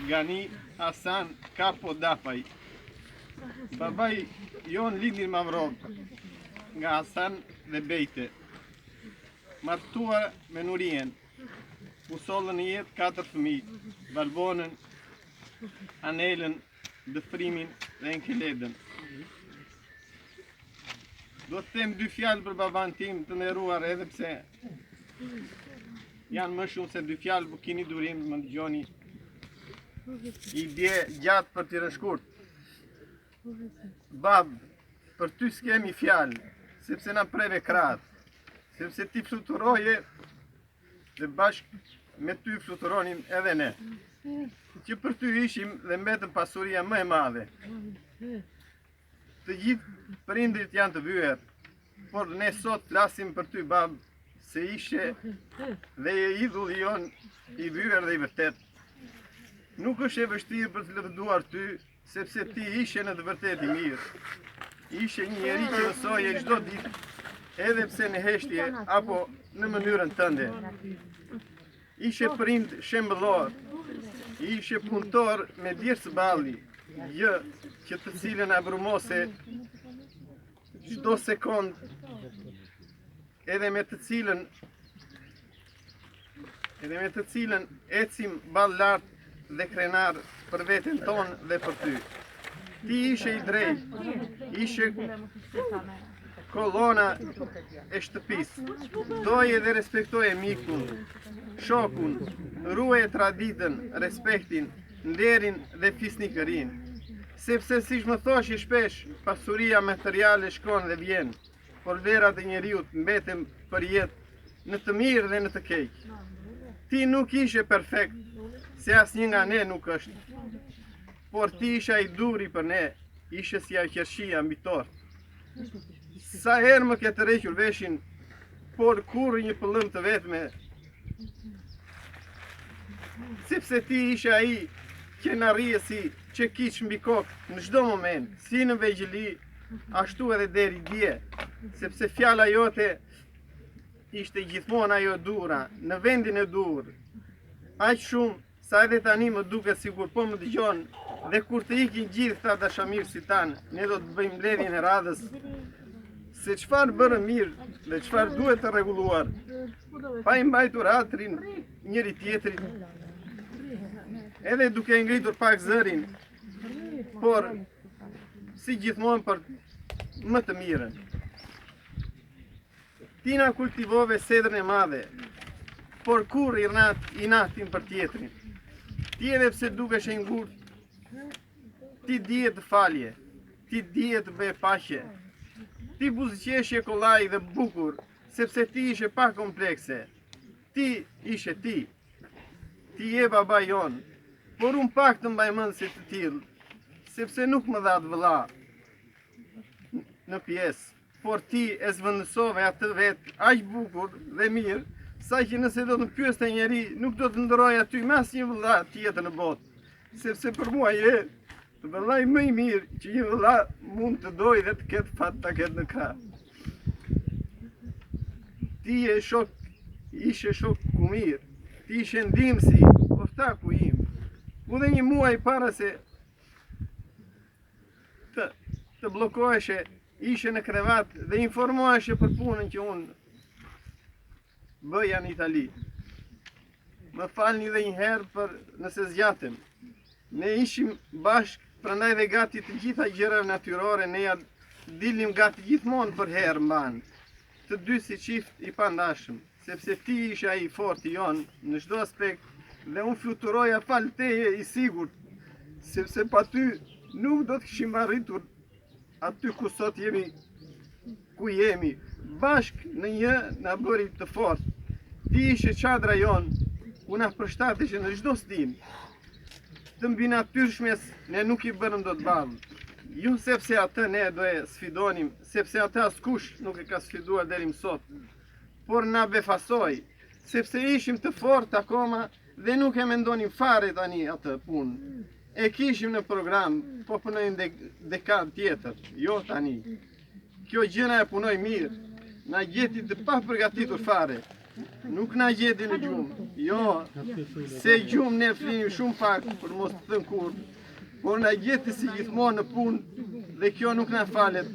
Gani Hasan Capo Dapai. Babai Ion Lidin Mavrov. Nga Hasan dhe Bejte. Martua me Nurien. U sollën jetë 4 fëmijë. Valbonën, Anelën, Dëfrimin dhe Enkeleden. Do të them 2 fjalë për baban tim të nderuar, edhe pse janë më shumë se 2 fjalë, por keni durim më dëgjoni. I bie gjatë për t'i rëshkurt. Bab, për ty s'kemi fjalë, sepse na preve kratë, sepse ti fluturoje dhe bashkë me ty fluturonim edhe ne. Që për ty ishim dhe mbetëm pasuria më e madhe. Të gjithë prindrit janë të vyer, por ne sot flasim për ty, bab, se ishe dhe je idhulli jon i vyer dhe i vërtet. Nuk është e vështirë për të lëvduar ty, sepse ti ishe në të vërtet i mirë. Ishe një njeri që mësoje çdo ditë, edhe pse në heshtje apo në mënyrën tënde. Ishe prind shembëllor, ishe punëtor me djersë balli, gjë që të cilën abrumose çdo sekond, edhe me të cilën ecim ball lart dhe krenar për veten tonë dhe për ty. Ti ishe i drejtë, ishe kolona e shtëpisë. Doje dhe respektoje mikun, shokun, ruaje traditën, respektin, nderin dhe fisnikërinë. Sepse siç më thoshe shpesh, pasuria materiale shkon dhe vjen, por vlerat e njeriut mbeten për jetë në të mirë dhe në të keq. Ti nuk ishe perfekt, se asnjë nga ne nuk është, por ti isha i duri për ne, ishe si aqërshia mbi tort. Sa herë më ke tërhequr veshin, por kurrë një pëllëm të vetme, sepse ti ishe ai që na rriesi që kiç mbi kokë në çdo moment, si në vegjëli, ashtu edhe deri dje, sepse fjala jote ishte gjithmonë ajo e dura, në vendin e dur. Aq shumë sa edhe tani më duket sikur po më dëgjon, dhe kur të ikin gjithë këta dashamirë si tanë, ne do të bëjmë mbledhjen e radhës se çfarë bërë mirë dhe çfarë duhet të rregulluar, pa i mbajtur hatrin njëri tjetrit, edhe duke ngritur pak zërin, por si gjithmonë për më të mirën. Ti na kultivove sedrën e madhe, por kur i natin për tjetrin. Ti edhe pse dukesh e ngurt, ti dije të falje, ti dije të bëje paqe. Ti buzëqeshje kollaj dhe bukur, sepse ti ishe pa komplekse. Ti ishe ti. Ti je baba jon, por unë pak të mbaj mend si të tillë, sepse nuk më dha të vëlla në pjesë, por ti e zvendësove atë vetë aq bukur dhe mirë, sa që nëse do të pyeste njeri, nuk do të ndëroj aty me asnjë vëlla tjetër në botë, sepse për mua je të vëllai më i mirë që një vëlla mund të dojë dhe të ketë fat ta ketë në krah. Ti je shok, ishe shok ku mirë, ti ishe ndihmësi, ortaku im. U dhe një muaj para se të bllokoheshe, ishe në krevat dhe informoheshe për punën që unë bëja në Itali. Më falni dhe një herë për nëse zgjatem. Ne ishim bashkë, prandaj dhe gati të gjitha gjërave natyrore, ne ja dilnim gati gjithmonë për herë mban. Të dy si çift i pandashëm, sepse ti ishe ai forti jon në çdo aspekt dhe unë fluturoja fal teje i sigurt, sepse pa ty nuk do të kishim arritur aty ku sot jemi, ku jemi, bashkë në një na bëri të fortë. Ti ishe çadra jon, ku na përshtateshe në çdo stin. Të mbi natyrshmes ne nuk i bërëm dot ballë. Jo sepse atë ne do e sfidonim, sepse atë askush nuk e ka sfiduar deri më sot, por na befasoi, sepse ishim të fortë akoma dhe nuk e mendonim fare tani atë punë. E kishim në program, po punojmë dekadë tjetër, jo tani. Kjo gjëna e punoj mirë, na gjeti të pa përgatitur fare, nuk na gjetin në gjumë. Jo, se gjumë ne flinim shumë pak për mos të thënë kur, por na gjeti si gjithmonë në punë dhe kjo nuk na falet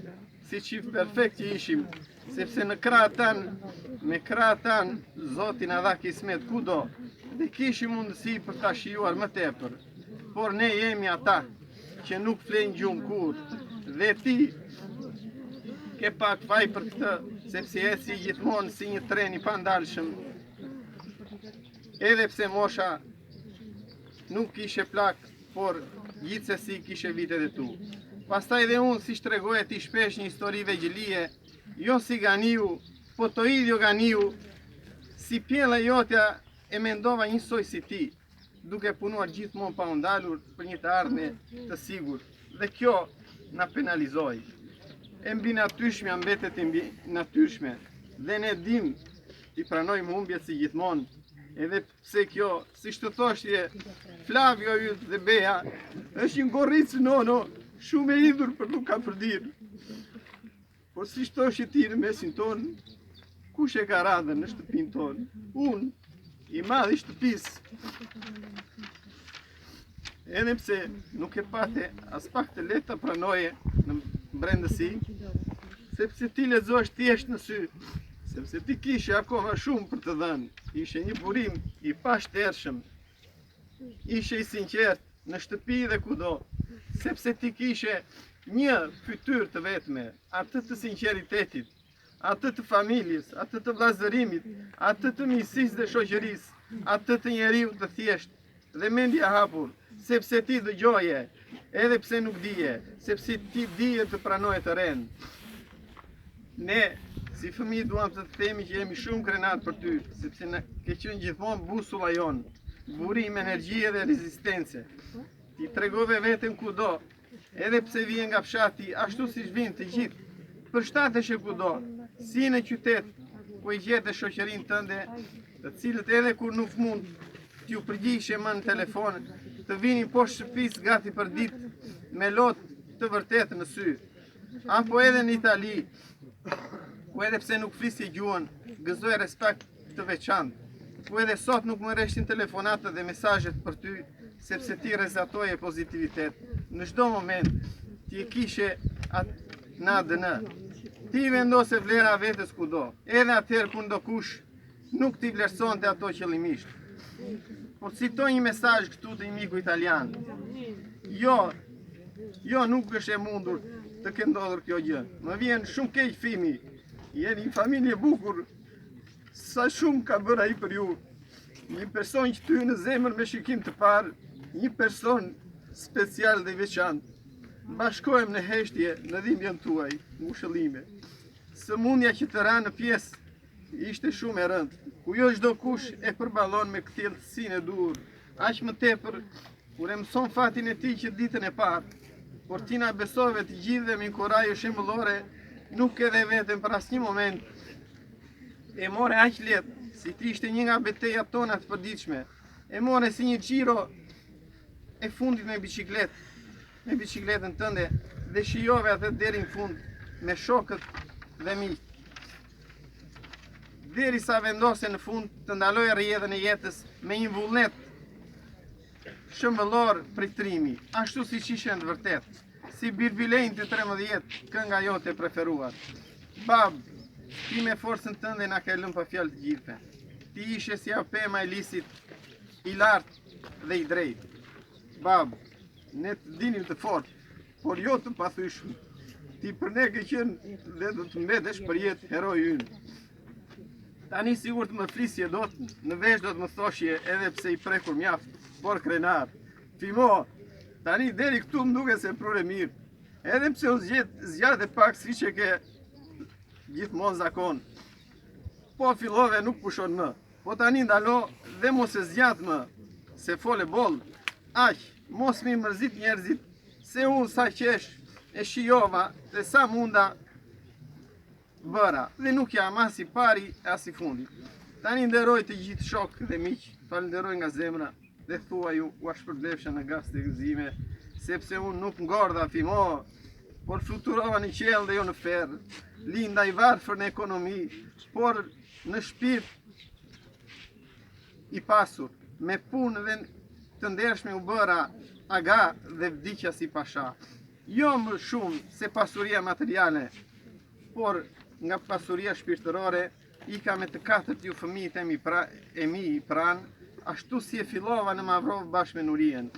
si çift perfekt që ishim, sepse në krahët tanë, me krahët tanë, Zoti na dha kismet kudo dhe kishim mundësi për ta shijuar më tepër. Por ne jemi ata që nuk flen gjumë kur, dhe ti ke pak faj për këtë, sepse eci gjithmonë si një tren i pandalshëm. Edhe pse mosha nuk kishe plak, por gjithsesi kishe vitet e tu. Pastaj dhe unë si shtregoj ti shpesh një histori vegjëlie, jo si ganiu, po to idhjo ganiu, si pjella jotja e mendova njësoj si ti, duke punuar gjithmonë pa undalur për një të ardhme të sigur. Dhe kjo na penalizoi. E mbi natyrshme mbetet e mbi natyrshme, dhe ne dim i pranojmë humbjet si gjithmonë, edhe pse kjo, si të thoshje Flavio yt dhe Bea, është një gorricë nono, shumë e idhur për nuk ka përdirë. Por si thoshje ti në mesin tonë, kush e ka radhën në shtëpinë tonë? Unë, i madh i shtëpisë. Edhe pse nuk e pate as pak të lehtë të pranoje në brendësi, sepse ti lexohesh thjesht në sy, sepse ti kishe akoma shumë për të dhënë. Ishe një burim i pashtershëm, ishe i sinqert në shtëpi dhe kudo, sepse ti kishe një fytyrë të vetme, atë të sinqeritetit, atë të familjes, atë të vllazërimit, atë të miqësisë dhe shoqërisë, atë të njeriu të thjeshtë dhe mendja hapur, sepse ti dëgjoje, edhe pse nuk dije, sepse ti dije të pranoje të rend. Ne, si fëmijë duam të themi që jemi shumë krenar për ty, sepse ne ke qenë gjithmonë busulla jonë, burim, energjie dhe rezistence. Ti tregove veten kudo, edhe pse vjen nga fshati, ashtu siç vijnë të gjithë, përshtatesh kudo, si në qytet, ku i gjetë shoqërinë tënde, të cilët edhe kur nuk mund t'ju përgjigje më në telefon, të vinin poshtë shtëpisë gati për ditë me lotë të vërtetë në sy. Apo edhe në Itali, ku edhe pse nuk flisje gjuhën, gëzoj respekt të veçantë, ku edhe sot nuk më rreshin telefonatët dhe mesazhet për ty, sepse ti rezatoje pozitivitet. Në çdo moment ti e kishe atë në ADN. Ti vendose vlera vetes kudo, edhe atëherë kur ndokush nuk ti vlerësonte ato qëllimisht. Por citoj një mesazh këtu të një miku italian. Jo, nuk është e mundur të ke ndodhur kjo gjë. Më vjen shumë keq fimi. Jeni një familje bukur. Sa shumë ka bërë ai për ju. Një person që ty në zemër me shikim të parë, një person special dhe veçantë. Bashkohem në heshtje në dhimbjen tuaj, ngushëllime. Sëmundja që të ra në pjesë ishte shumë e rëndë, ku jo çdo kush e përballon me këtë thellësinë e dur. Aq më tepër kur e mëson fatin e tij që ditën e parë, por ti na besove të gjithë dhe me inkurajo shembullore, nuk edhe veten për asnjë moment e more aq lehtë, si ti ishte një nga betejat tona të përditshme. E more si një xhiro e fundit me biçikletën tënde dhe shijove atë deri në fund me shokët dhe miqt. Derisa vendose në fund të ndalojë rrjedhën e jetës me një vullnet shëmbëllor pritrimi, ashtu siç ishte në vërtet, si Birbilejnë të 13, kënga jote e preferuar. Bab, ti me forcën tënde na ke lënë pa fjalë të gjithë. Ti ishe si apema e lisit, i lartë dhe i drejtë. Bab, ne të dinim të fortë, por jo të pathyeshëm. Ti për ne ke qenë dhe do të mbetesh për jetë heroi ynë. Tani sigur të më flisje dot, në vesh do të më thoshje edhe pse i prekur mjaft, por krenar. Fimo, tani deri këtu më duke se prure mirë, edhe pse u zgjatë pak siç e ke gjithmonë zakon. Po fillove nuk pushon më, po tani ndalo dhe mos e zgjat më, se fole boll. Aq, mos mi mërzit njerëzit, se unë sa qesh e shijova dhe sa munda bëra, dhe nuk jam as i pari as i fundi. Tani nderoj të gjithë shokë dhe miq, falenderoj nga zemra dhe thua ju u shpërblefsha në gazet e gëzime, sepse unë nuk ngordha fimo, por fluturova në qell dhe jo në ferr. Linda i varfër në ekonomi, por në shpirt i pasur, me punëve të ndershme u bëra aga dhe vdiqja si pasha. Jo më shumë se pasuria materiale, por nga pasuria shpirtërore, i ka me të katërt ju fëmijët e mi pranë, ashtu si e fillova në Mavrov bashkë me Nurien.